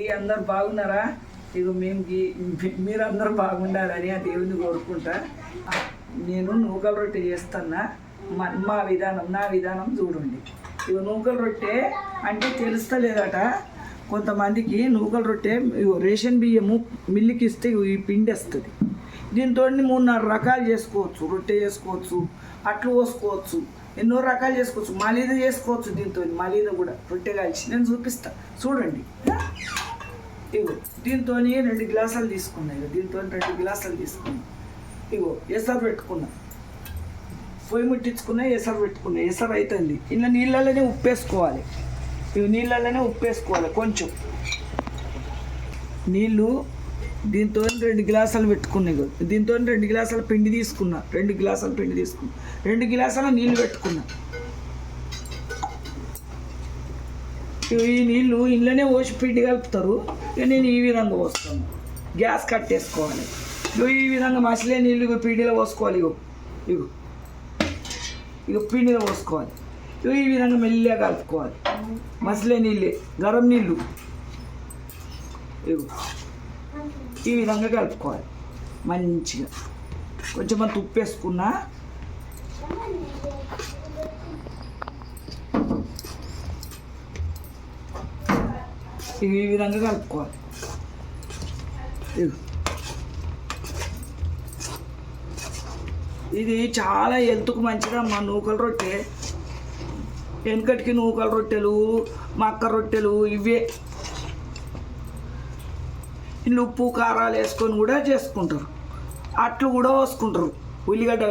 అందరు బాగున్నారా? ఇక మీరు అందరూ బాగుండాలని ఆ దేవుని కోరుకుంటా. నేను నూకల రొట్టె చేస్తున్నా. మా విధానం, నా విధానం చూడండి. ఇక నూకల రొట్టె అంటే తెలుస్తలేదట కొంతమందికి. నూకల రొట్టె రేషన్ బియ్యము మిల్లుకి ఇస్తే ఈ పిండి వస్తుంది. దీంతో 3-4 రకాలు చేసుకోవచ్చు. రొట్టె చేసుకోవచ్చు, అట్లు పోసుకోవచ్చు, ఎన్నో రకాలు చేసుకోవచ్చు. మలీద చేసుకోవచ్చు. దీంతో మలీద కూడా రొట్టె కాల్చి నేను చూపిస్తా చూడండి. ఇగో దీంతో 2 గ్లాసులు తీసుకున్నాయి. దీంతో 2 గ్లాసులు తీసుకున్నాయి. ఇగో ఎసరు పెట్టుకున్నా, పొయ్యి ముట్టించుకున్నా, ఎసరు పెట్టుకున్నా. ఎసరు అవుతుంది. ఇలా నీళ్ళలోనే ఉప్పేసుకోవాలి. ఇవి నీళ్ళలోనే ఉప్పేసుకోవాలి. కొంచెం నీళ్ళు దీంతో 2 గ్లాసులు పెట్టుకున్నాయి. దీంతో 2 గ్లాసుల పిండి తీసుకున్నా. 2 గ్లాసుల పిండి తీసుకున్నా. 2 గ్లాసుల నీళ్ళు పెట్టుకున్నా. ఈ నీళ్ళు ఇంట్లోనే పోసి పిండి కలుపుతారు. ఇక నేను ఈ విధంగా పోస్తాను. గ్యాస్ కట్టేసుకోవాలి. ఈ విధంగా మసిలే నీళ్ళు పిండిలో పోసుకోవాలి. ఇగో పిండిలో పోసుకోవాలి. ఈ విధంగా మెల్లిగా కలుపుకోవాలి. మసిలే నీళ్ళే, గరం నీళ్ళు. ఇగో ఈ విధంగా కలుపుకోవాలి మంచిగా. కొంచెం అంత ఉప్పు వేసుకున్నా. ఈ విధంగా కలుపుకోవాలి. ఇది చాలా హెల్త్కు మంచిదమ్మా నూకల రొట్టె. వెనకటికి నూకల రొట్టెలు, మక్క రొట్టెలు ఇవే. ఇల్లు ఉప్పు కారాలు వేసుకొని కూడా చేసుకుంటారు. అట్లు కూడా పోసుకుంటారు. ఉల్లిగడ్డ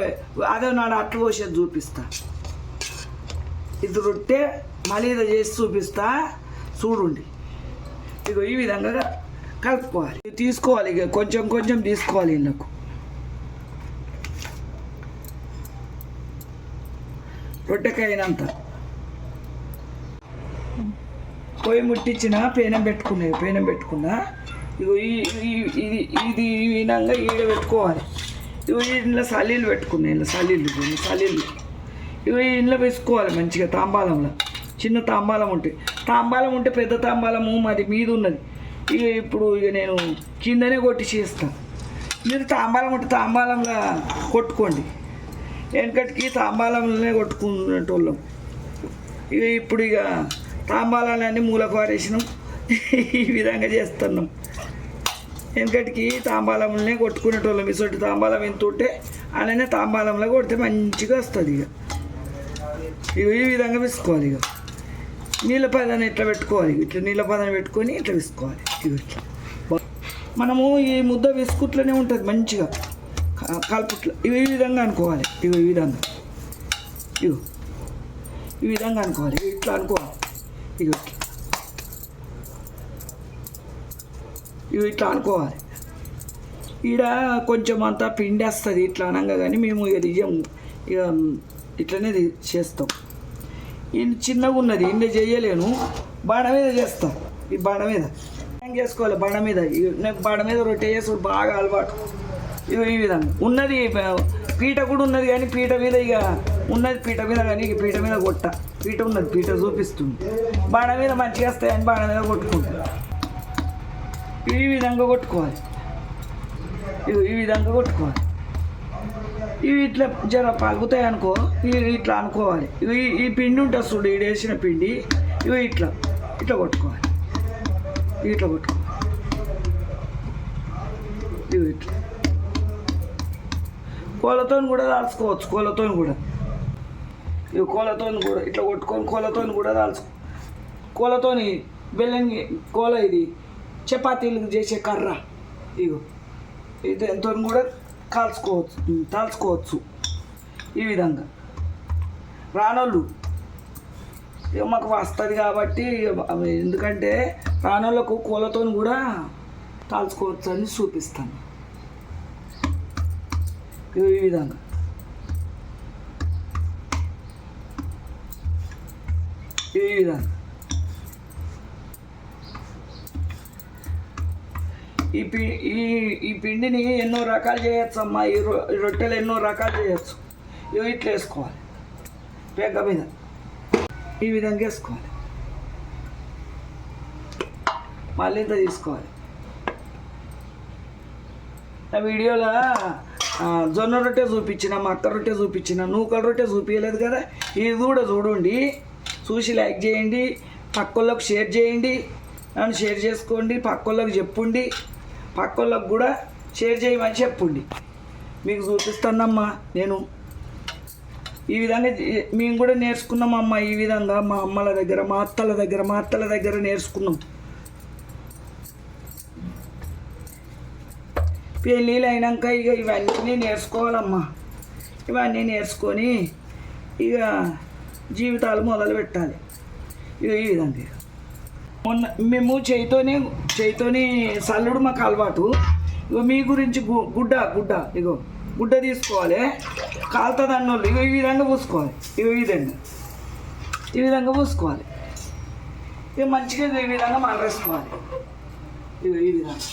అదే నాడు అట్లు పోసేది చూపిస్తా. ఇది రొట్టె మలీద చేసి చూపిస్తా చూడండి. ఇగో ఈ విధంగా కలుపుకోవాలి. తీసుకోవాలి. ఇక కొంచెం కొంచెం తీసుకోవాలి. ఇళ్ళకు రొట్టెకైనంత పొయ్యి ముట్టించిన పేనం పెట్టుకున్నా. ఇగో ఇది ఈ విధంగా ఈడ పెట్టుకోవాలి. ఇగో ఇంట్లో సలీలు పెట్టుకున్నాయి. ఇంట్లో సలీలు ఇగో ఇంట్లో వేసుకోవాలి మంచిగా. తాంబాలంలో చిన్న తాంబాలం ఉంటే పెద్ద తాంబాలము మాది మీద ఉన్నది. ఇప్పుడు నేను కిందనే కొట్టి చేస్తాను. మీరు తాంబాలం ఉంటే తాంబాలంలో కొట్టుకోండి. వెనకటికి తాంబాలంలోనే కొట్టుకునేటోళ్ళం. ఇప్పుడు తాంబాలన్నీ మూలకు వారేసినాం. ఈ విధంగా చేస్తున్నాం. వెనకటికి తాంబాలంలోనే కొట్టుకునేటోళ్ళం. ఇసొట్టి తాంబాలం ఎంత ఉంటే అలానే తాంబాలంలో కొడితే మంచిగా వస్తుంది. ఈ విధంగా వేసుకోవాలి. నీళ్ళ పదాన్ని ఇట్లా పెట్టుకోవాలి. ఇట్లా నీళ్ళ పదాన్ని పెట్టుకొని ఇట్లా వేసుకోవాలి. ఇట్లా మనము ఈ ముద్ద విసుకుట్లోనే ఉంటుంది మంచిగా కలుపుట్లో. ఈ విధంగా అనుకోవాలి. ఈ విధంగా అనుకోవాలి. ఇట్లా అనుకోవాలి. ఇట్లా అనుకోవాలి. ఈడ కొంచెం అంతా పిండి వస్తుంది ఇట్లా అనగా. కానీ మేము ఇట్లనే చేస్తాం. ఇది చిన్నగా ఉన్నది, ఇండే చేయలేను. బాణ మీద చేస్తాం. ఈ బాణ మీద చేసుకోవాలి. బాణ మీద నాకు బాణ మీద రొట్టె చేసుడు బాగా అలవాటు. ఈ విధంగా ఉన్నది. పీట కూడా ఉన్నది కానీ పీట మీద ఉన్నది పీట మీద కానీ పీట మీద పీట ఉన్నది. పీట చూపిస్తుంది. బాణ మీద మంచిగా వస్తాయని బాణ మీద కొట్టుకుంటాం. ఈ విధంగా కొట్టుకోవాలి. ఈ విధంగా కొట్టుకోవాలి. ఇవి ఇట్లా జర పలుకుతాయి అనుకో. ఇట్లా అనుకోవాలి. ఈ పిండి ఉంటుంది చూడు, ఈ వేసిన పిండి. ఇట్లా కొట్టుకోవాలి. ఇట్లా కోళ్ళతో కూడా దాల్చుకోవచ్చు. కోళ్ళతో కూడా ఇట్లా కొట్టుకొని కోళ్ళతో కూడా కోళ్ళతోని బెల్లం కోల ఇది చపాతీలు చేసే కర్ర. దీంతో కూడా తాల్చుకోవచ్చు. ఈ విధంగా రానోళ్ళు మాకు వస్తుంది కాబట్టి, ఎందుకంటే రానోళ్ళకు కోళ్ళతో కూడా తాల్చుకోవచ్చు అని చూపిస్తాను. ఈ విధంగా ఈ పిండిని ఎన్నో రకాలు చేయొచ్చు అమ్మా. ఈ రొట్టెలు ఎన్నో రకాలు చేయొచ్చు. ఇట్లా వేసుకోవాలి. పెగ్గ మీద ఈ విధంగా వేసుకోవాలి. మళ్ళీ ఇంత తీసుకోవాలి. ఆ వీడియోలో జొన్న రొట్టె చూపించిన, మక్క రొట్టె చూపించిన, నూకల రొట్టె చూపించలేదు కదా. ఇది కూడా చూడండి, చూసి లైక్ చేయండి, పక్కోళ్ళకి షేర్ చేయండి, నన్ను షేర్ చేసుకోండి, పక్కోళ్ళకి చెప్పుండి, పక్కోళ్ళకి కూడా షేర్ చేయమని చెప్పుండి. మీకు చూపిస్తానమ్మా. నేను ఈ విధంగా మేము కూడా నేర్చుకున్నామమ్మా. ఈ విధంగా మా అమ్మల దగ్గర, మా అత్తల దగ్గర నేర్చుకున్నాం. పెళ్ళిళ్ళు అయినాక ఇక ఇవన్నీ నేర్చుకోవాలమ్మా. ఇవన్నీ నేర్చుకొని ఇక జీవితాలు మొదలు పెట్టాలి. ఇక ఈ విధంగా మొన్న మేము చేయితోని సల్లుడు మాకు అలవాటు. ఇగో మీ గురించి ఇగో గుడ్డ తీసుకోవాలి, కాలుతుంది అన్నోళ్ళు ఇగో ఈ విధంగా పూసుకోవాలి. ఇగో ఈ విధంగా పూసుకోవాలి. ఇక మంచిగా ఈ విధంగా మలరేసుకోవాలి. ఇగో ఈ విధంగా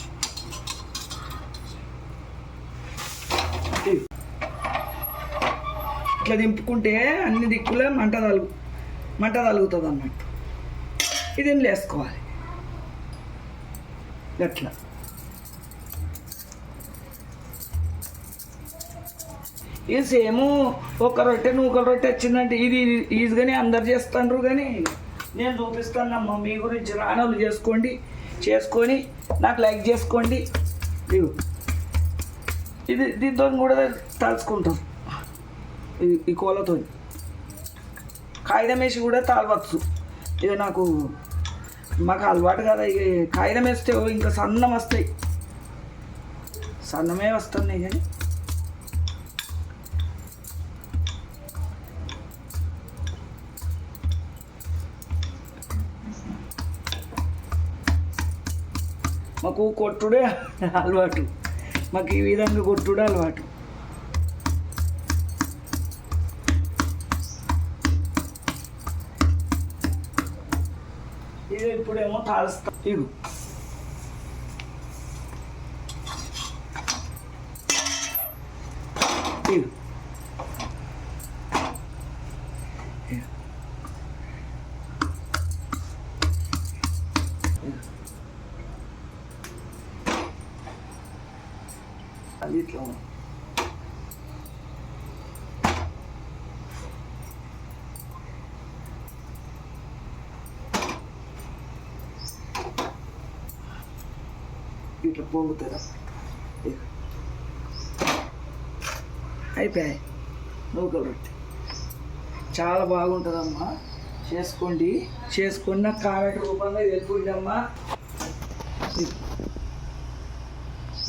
ఇట్లా దింపుకుంటే అన్ని దిక్కులే మంట తలుగుతుంది అన్నట్టు. ఇది వేసుకోవాలి అట్లా. ఇది సేమ్ ఒక రొట్టె నూకల రొట్టె వచ్చిందంటే ఇది ఈజీగానే అందరు చేస్తుండ్రు, కానీ నేను చూపిస్తానమ్మా. మీ గురించి రానోళ్ళు చేసుకొని నాకు లైక్ చేసుకోండి. ఇది దీంతో కూడా తలుచుకుంటాం. ఈ కోలతో కాగితం వేసి కూడా తాళవచ్చు. ఇక మాకు అలవాటు కదా. ఇక కాగితం వేస్తే ఇంకా సన్నం వస్తాయి, సన్నమే వస్తున్నాయి. కానీ మాకు కొట్టుడే అలవాటు, మాకు ఈ విధంగా కొట్టుడే అలవాటు. ఇది ఇప్పుడేమో తాళస్తా. ఇగు అది ఇట్లా ఇట్లా పొంగుతుందా. అయిపోయాయి నూకల రొట్టె. చాలా బాగుంటుందమ్మా. చేసుకున్న కామెంట్ రూపంగా వెళ్ళిపోయిందమ్మా.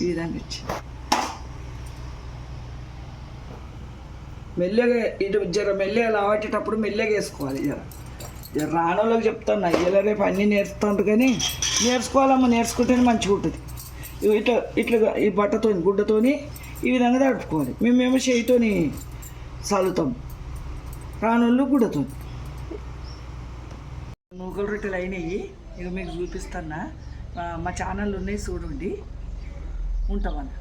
ఈ విధంగా ఇచ్చి మెల్లగా మెల్లగా లావట్టేటప్పుడు మెల్లగా వేసుకోవాలి. జర రానోళ్ళకి చెప్తాను, ఇలా రేపు అన్నీ నేర్చుతాను, కానీ నేర్చుకోవాలమ్మా. నేర్చుకుంటేనే మంచిగా ఉంటుంది. ఇట్లా ఈ గుడ్డతోని ఈ విధంగా తడుపుకోవాలి. మేమేమో చేయితోని చల్లుతాం, రానోళ్ళు గుడ్డతో. నూకల రొట్టెలు అయినాయి. ఇక మీకు చూపిస్తాను. మా ఛానల్ ఉన్నాయి, చూడండి. ఉంటామన్నా.